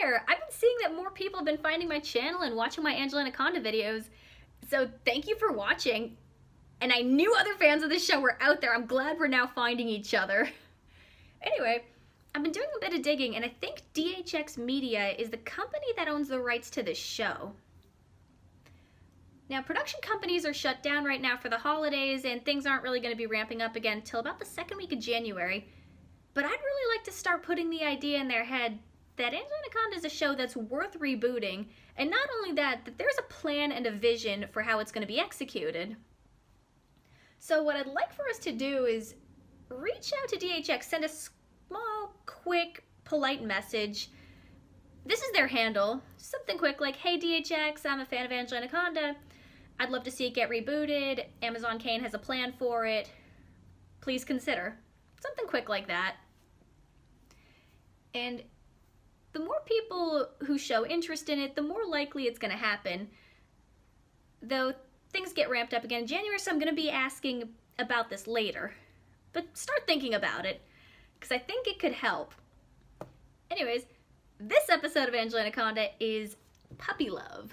there. I've been seeing that more people have been finding my channel and watching my Angela Anaconda videos. So thank you for watching. And I knew other fans of this show were out there. I'm glad we're now finding each other. Anyway, I've been doing a bit of digging, and I think DHX Media is the company that owns the rights to this show. Now, production companies are shut down right now for the holidays, and things aren't really going to be ramping up again until about the second week of January. But I'd really like to start putting the idea in their head that Angela Anaconda is a show that's worth rebooting, and not only that, that there's a plan and a vision for how it's going to be executed. So what I'd like for us to do is reach out to DHX, send a small, quick, polite message. This is their handle. Something quick like, hey DHX, I'm a fan of Angela Anaconda. I'd love to see it get rebooted. AmazzonKane has a plan for it. Please consider. Something quick like that. And the more people who show interest in it, the more likely it's going to happen. Though things get ramped up again in January, so I'm going to be asking about this later. But start thinking about it, because I think it could help. Anyways, this episode of Angela Anaconda is Puppy Love.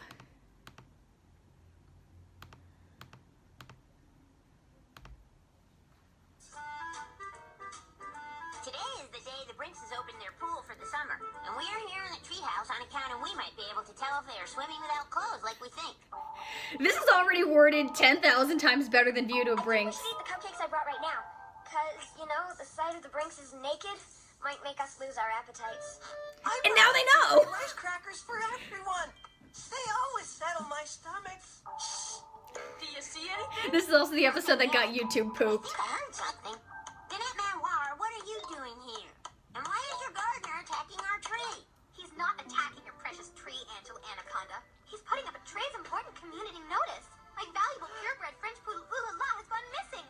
Today is the day the Brinkses open their pool for the summer, and we are here in the treehouse on account of we might be able to tell if they are swimming without clothes like we think. This is already worded 10,000 times better than View to a Brinks. I think we should eat the cupcakes I brought right now, because, you know, the sight of the Brinkses naked might make us lose our appetites. And now they know! Rice crackers for everyone. They always settle my stomach. Do you see anything? This is also the episode that got YouTube pooped. I think I heard something. Danette Manoir, what are you doing here? And why is your gardener attacking our tree? He's not attacking your precious tree, Angela Anaconda. He's putting up a tree's important community notice. My valuable purebred French poodle Ooh-la-la has gone missing.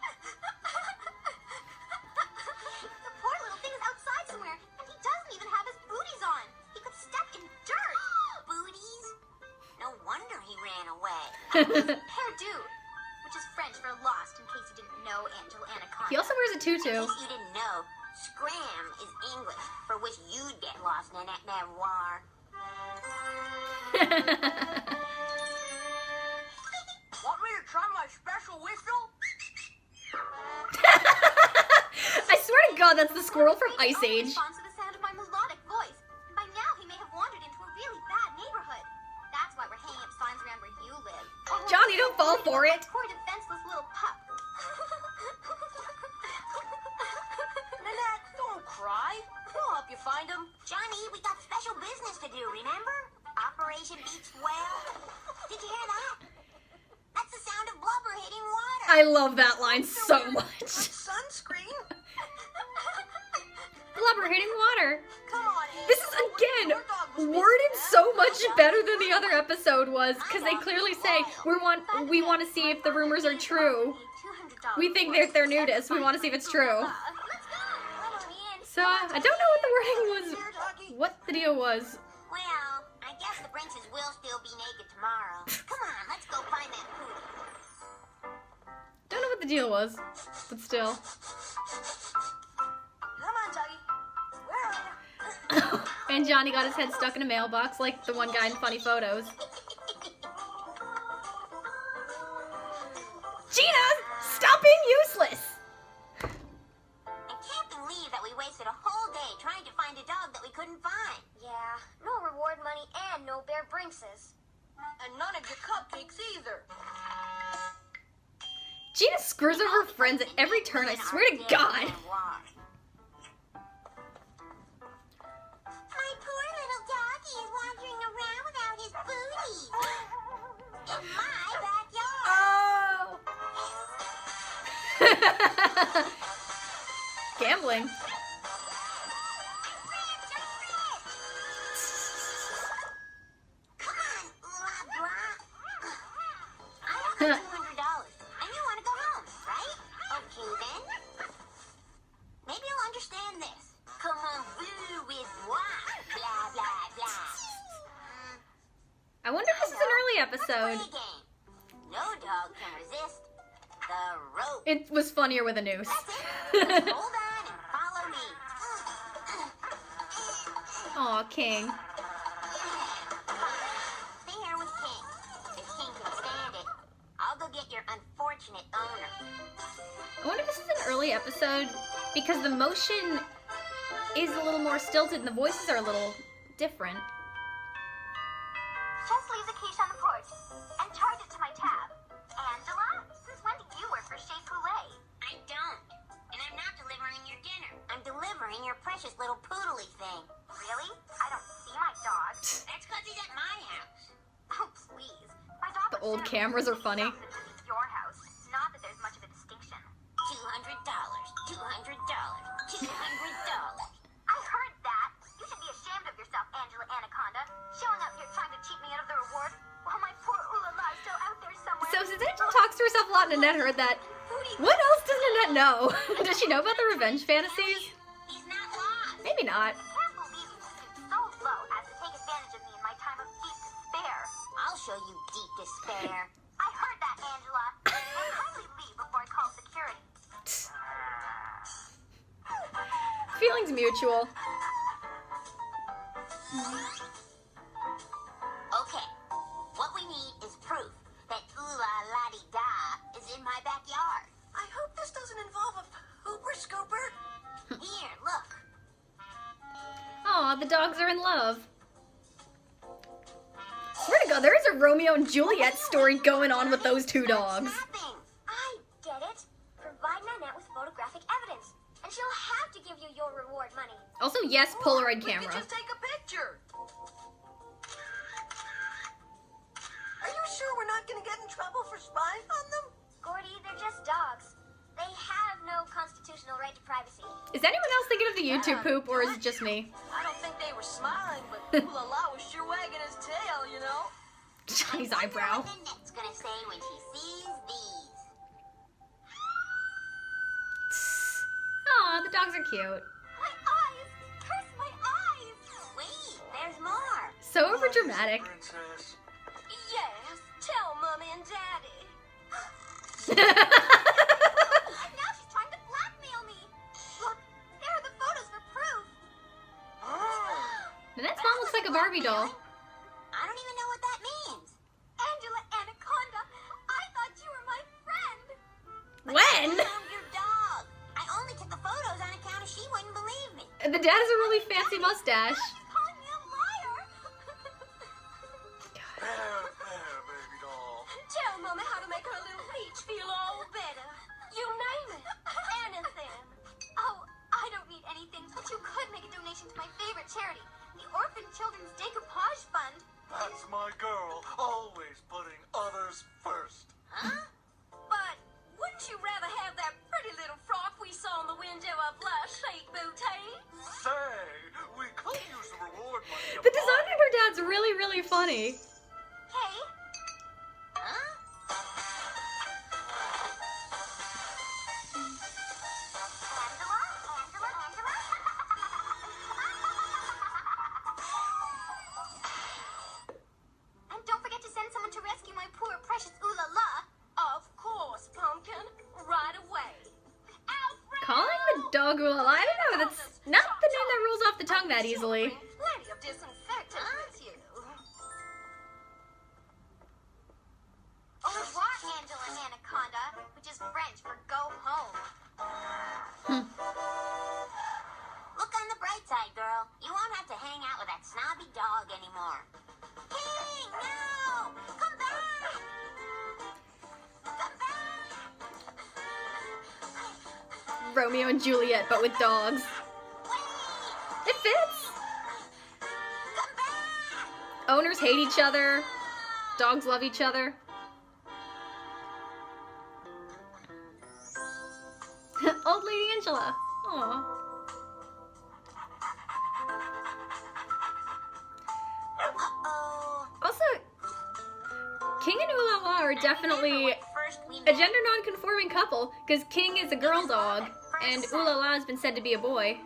The poor little thing is outside somewhere, and he doesn't even have his booties on. He could step in dirt. Booties? No wonder he ran away. Perdu, which is French for lost, in case you didn't know, Angela Anaconda. He also wears a In tutu. case you didn't know, scram is English, for which you'd get lost, Danette Manoir. Want me to try my special whistle? I swear to God, that's the squirrel from Ice Age. Responds to the sound of my melodic voice. And by now, he may have wandered into a really bad neighborhood. That's why we're hanging up signs around where you live. Johnny, don't fall for it. Poor defenseless little pup. Nanette, don't cry. We'll help you find him. Johnny, we got special business to do, remember? Operation Beach Whale. Did you hear that? That's the sound of blubber hitting water. I love that line so much. Sunscreen? Blubber hitting water. Come on, This is, again, worded so much better than the other episode was, because they clearly say, we want to see if the rumors are true. We think they're nudists. We want to see if it's true. Let's go. Come on, Ian. So, I don't know what the wording was, what the deal was. Well, I guess the Brinkses will still be naked tomorrow. Come on, let's go find that poodle. Don't know what the deal was, but still. Come on, Dougie. Where are you? And Johnny got his head stuck in a mailbox like the one guy in Funny Photos. Gina, stop being useless! I can't believe that we wasted a whole day trying to find a dog that we couldn't find. Yeah, no reward money and no bear Brinkses. And none of your cupcakes either. Gina screws over her friends at every turn, I swear to God. My poor little doggy is wandering around without his booty. In my backyard. Oh! Gambling. Come on, blah, blah. I have $200, and you want to go home, right? Okay, then. Maybe you'll understand this. Come on, boo with what? Blah, blah, blah. I wonder if this is an early Let's play episode. a game. No dog can resist the rope. It was funnier with a noose. That's it. Just hold on and follow me. Aw, King. get your unfortunate owner. I wonder if this is an early episode because the motion is a little more stilted and the voices are a little different. Just leave the quiche on the porch and charge it to my tab. Angela, since when do you work for Chez Poulet? I don't. And I'm not delivering your dinner. I'm delivering your precious little poodly thing. Really? I don't see my dog. That's because he's at my house. Oh, please. My dog The would old sooner cameras are be funny. at your house. Not that there's much of a distinction. $200. $200. $200. I heard that. You should be ashamed of yourself, Angela Anaconda. Showing up here trying to cheat me out of the reward while my poor Ooh-la-la is still out there somewhere. So since Angela talks to herself a lot and Annette heard that, what else does Annette know? Does she know about the revenge fantasies? He's not lost. Maybe not. I can't believe you stooped so low as to take advantage of me in my time of deep despair. I'll show you deep despair. I heard that, Angela. I'll kindly leave before I call security. Feelings mutual. Okay. What we need is proof that ooh-la-la-dee-da is in my backyard. I hope this doesn't involve a pooper scooper. Here, look. Aw, the dogs are in love. Swear to God, there is a Romeo and Juliet story going on with those two dogs. Nothing. I get it. Provide Nanette with photographic evidence, and she'll have to give you your reward money. Also, yes, Polaroid We camera. could just take a picture. Are you sure we're not going to get in trouble for spying on them? Gordy, they're just dogs. They have no constitutional right to privacy. Is anyone else thinking of the YouTube poop, or is it just me? I don't think they were smiling, but Ooh-la-la was sure wagging his tail, you know? Johnny's eyebrow. What Annette's gonna say when she sees these. Aw, the dogs are cute. My eyes! Curse my eyes! Wait, there's more. So overdramatic. Princess. Yes, tell Mommy and Daddy. Nanette's Now she's trying to blackmail me. Look, there are the photos for proof. mom looks like a Barbie doll. I don't even know what that means. Angela Anaconda, I thought you were my friend. When? I'm your dog. I only took the photos on account of she wouldn't believe me. The dad has a really fancy mustache. She's calling me a liar. There, baby doll. Tell Mama how to make her little peach feel all better. You name it. Anything. Oh, I don't need anything, but you could make a donation to my favorite charity, the Orphan Children's Decoupage Fund. That's my girl, always putting others first. Huh? But wouldn't you rather have that pretty little frock we saw in the window of La Chic Boutique? Say, we could use the reward money to The design of her dad's really, really funny. Hey, Huh? Angela. And don't forget to send someone to rescue my poor precious Ooh-la-la. Of course, Pumpkin. Right away. Alfred! Calling the dog Ooh-la-La, I don't know, that's not the name that rolls off the tongue that easily. Plenty of disinfectant with you. Au revoir, Angela Anaconda, which is French for go home. Look on the bright side, girl. You won't have to hang out with that snobby dog anymore. King, no! Come back! Come back! Romeo and Juliet, but with dogs. Wait! It fits. Come back! Owners hate each other. Dogs love each other. Old Lady Angela. Aww. Uh-oh. Also, King and Ooh-la-La are definitely First we a met. gender non-conforming couple, because King is a girl dog, and Ooh-la-La has been said to be a boy.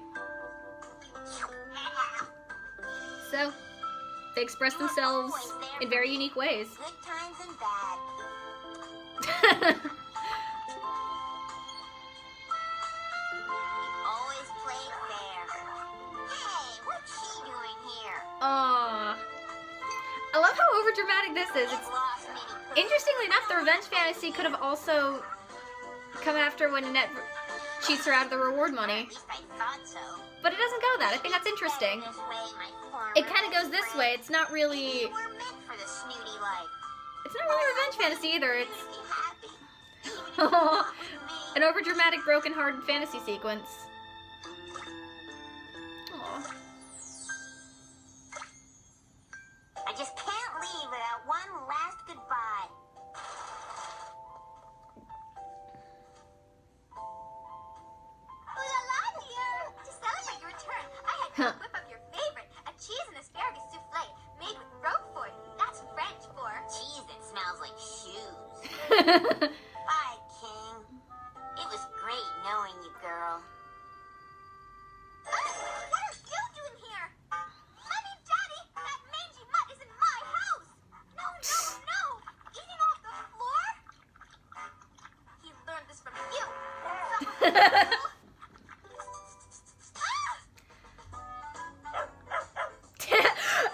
So, they express themselves in very unique ways. Good times and bad. Always play fair. Hey, what's she doing here? Aww. I love how overdramatic this is. It's interestingly enough, the revenge fantasy could have also come after when Annette cheats her out of the reward money. At least I thought so. But it doesn't go that. I think that's interesting. This way, my former It kind of goes this friend. way. It's not really. You were meant for the snooty life. It's not really revenge fantasy either. It's Be happy. Even if you're not with me. an overdramatic, broken-hearted fantasy sequence. Aw. I just can't leave without one last goodbye. Ooh la la, dear! To celebrate your return, I had to whip up your favorite, a cheese and asparagus souffle made with Roquefort. That's French for Cheese that smells like shoes. Bye, King. It was great knowing you, girl. What are you doing here? Mommy, Daddy, that mangy mutt is in my house! No, no, no! Eating off the floor? He learned this from you.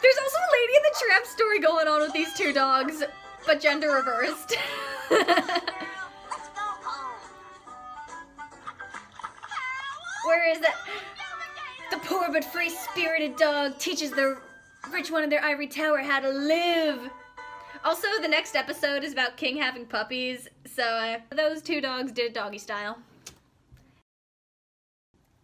There's also a Lady in the Tramp story going on with these two dogs, but gender reversed. Girl, let's go home. Where is it? The poor but free-spirited dog teaches the rich one in their ivory tower how to live. Also, the next episode is about King having puppies, so those two dogs did it doggy style.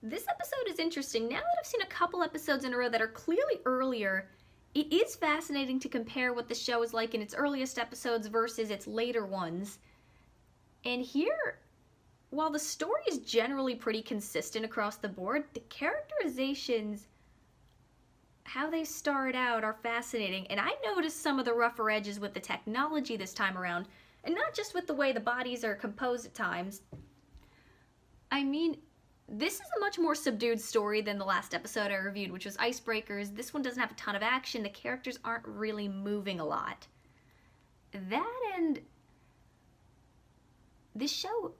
This episode is interesting. Now that I've seen a couple episodes in a row that are clearly earlier, it is fascinating to compare what the show is like in its earliest episodes versus its later ones. And here, while the story is generally pretty consistent across the board, the characterizations, how they start out, are fascinating. And I noticed some of the rougher edges with the technology this time around, and not just with the way the bodies are composed at times. I mean, this is a much more subdued story than the last episode I reviewed, which was Icebreakers. This one doesn't have a ton of action. The characters aren't really moving a lot. That and this show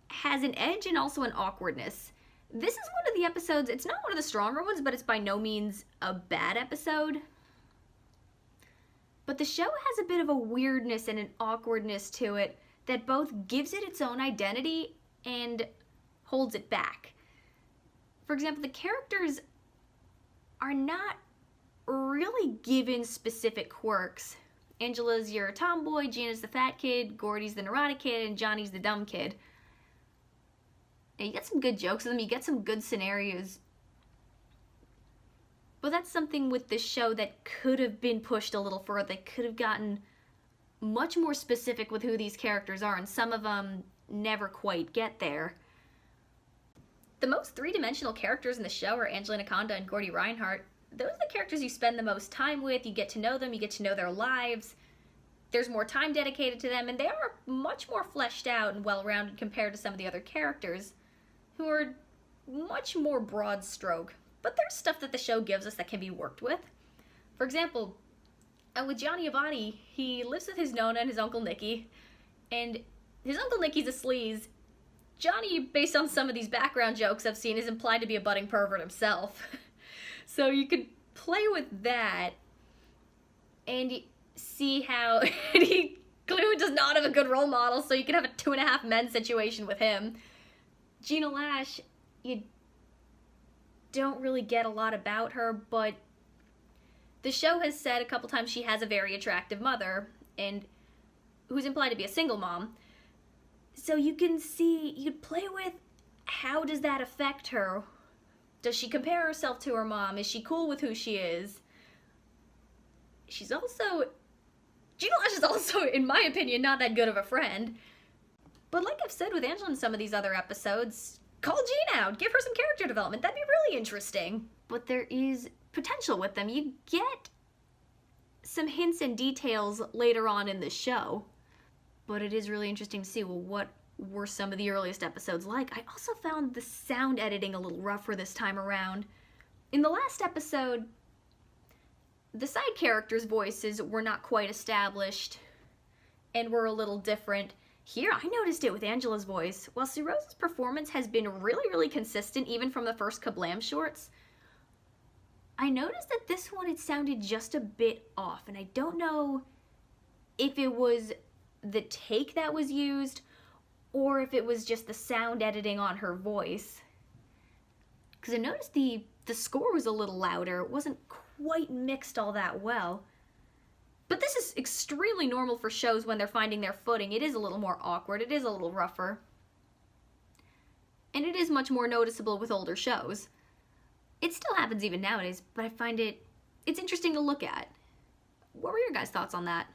has an edge and also an awkwardness. This is one of the episodes, it's not one of the stronger ones, but it's by no means a bad episode. But the show has a bit of a weirdness and an awkwardness to it that both gives it its own identity and holds it back. For example, the characters are not really given specific quirks. Angela's your tomboy, Gina's the fat kid, Gordy's the neurotic kid, and Johnny's the dumb kid. And you get some good jokes with them, you get some good scenarios. But that's something with this show that could have been pushed a little further. They could have gotten much more specific with who these characters are, and some of them never quite get there. The most three-dimensional characters in the show are Angela Anaconda and Gordy Reinhardt. Those are the characters you spend the most time with. You get to know them, you get to know their lives. There's more time dedicated to them, and they are much more fleshed out and well-rounded compared to some of the other characters, who are much more broad stroke. But there's stuff that the show gives us that can be worked with. For example, with Johnny Abadi, he lives with his Nona and his Uncle Nicky, and his Uncle Nicky's a sleaze. Johnny, based on some of these background jokes I've seen, is implied to be a budding pervert himself. So you could play with that and see how he clearly does not have a good role model, so you could have a 2.5 Men situation with him. Gina Lash, you don't really get a lot about her, but the show has said a couple times she has a very attractive mother, and who's implied to be a single mom. So you can see, you could play with how does that affect her? Does she compare herself to her mom? Is she cool with who she is? She's also, Gina Lash is also, in my opinion, not that good of a friend. But like I've said with Angela in some of these other episodes, call Gina out, give her some character development, that'd be really interesting. But there is potential with them. You get some hints and details later on in the show. But it is really interesting to see, well, what were some of the earliest episodes like? I also found the sound editing a little rougher this time around. In the last episode, the side characters' voices were not quite established and were a little different. Here, I noticed it with Angela's voice. While Sue Rose's performance has been really, really consistent, even from the first Kablam shorts, I noticed that this one, it sounded just a bit off, and I don't know if it was the take that was used or if it was just the sound editing on her voice. Because I noticed the score was a little louder. It wasn't quite mixed all that well. But this is extremely normal for shows when they're finding their footing. It is a little more awkward. It is a little rougher. And it is much more noticeable with older shows. It still happens even nowadays, but I find it's interesting to look at. What were your guys' thoughts on that?